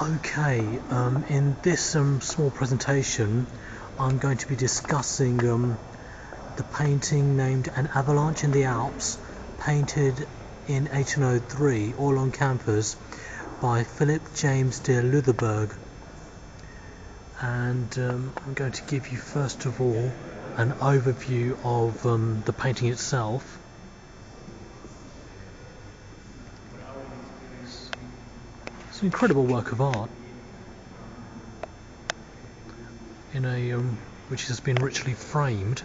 Okay, in this small presentation I'm going to be discussing the painting named An Avalanche in the Alps, painted in 1803, all on canvas, by Philip James de Lutherberg. And I'm going to give you first of all an overview of the painting itself. It's an incredible work of art in a which has been richly framed.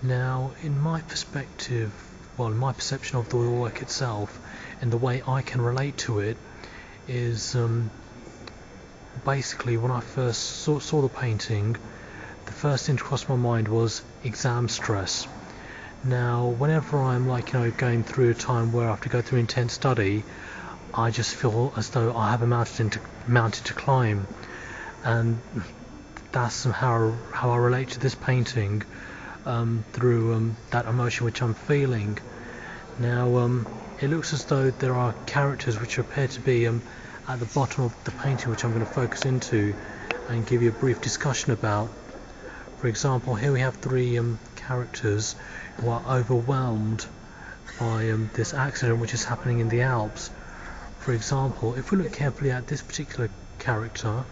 Now, in my perspective, in my perception of the work itself, and the way I can relate to it, is basically when I first saw the painting, the first thing to cross my mind was exam stress. Now, whenever I'm going through a time where I have to go through intense study, I just feel as though I have a mountain to climb, and that's how I relate to this painting, through that emotion which I'm feeling. Now, it looks as though there are characters which appear to be at the bottom of the painting, which I'm going to focus into and give you a brief discussion about. For example, here we have three characters who are overwhelmed by this accident which is happening in the Alps. For example, if we look carefully at this particular character,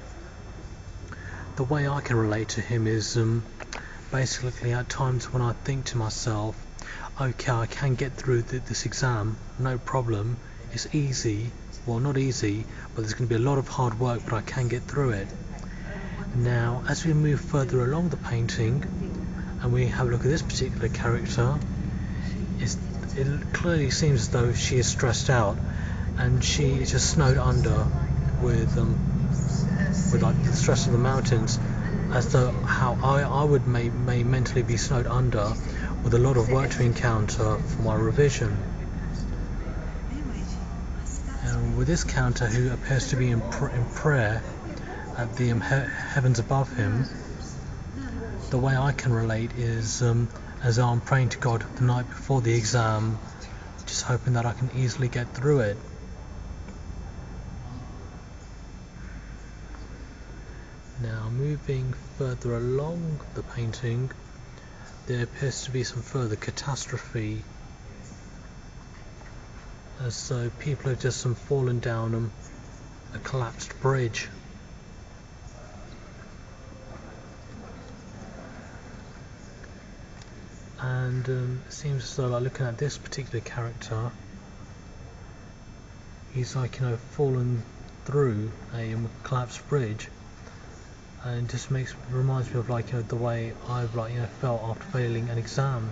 the way I can relate to him is basically at times when I think to myself, okay, I can get through this exam, no problem, it's easy, well, not easy, but there's going to be a lot of hard work, but I can get through it. Now, as we move further along the painting and we have a look at this particular character, it clearly seems as though she is stressed out, and she is just snowed under with like the stress of the mountains, as though how I would may mentally be snowed under with a lot of work to encounter for my revision. And with this character, who appears to be in prayer at the heavens above him, the way I can relate is as I'm praying to God the night before the exam, just hoping that I can easily get through it. Now, moving further along the painting, there appears to be some further catastrophe, as though people have just fallen down a collapsed bridge. And it seems as though, looking at this particular character, he's fallen through a collapsed bridge, and just reminds me of the way I've felt after failing an exam.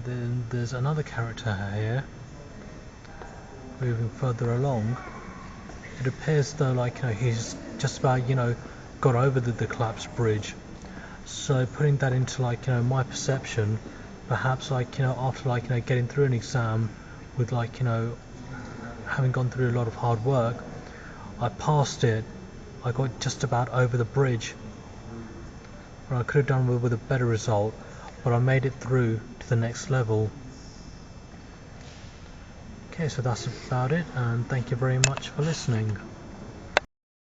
Then there's another character here. Moving further along, it appears though he's just about got over the collapsed bridge. So putting that into my perception, perhaps after getting through an exam with having gone through a lot of hard work, I passed it. I got just about over the bridge, where I could have done with a better result, but I made it through to the next level. Okay, so that's about it, and thank you very much for listening.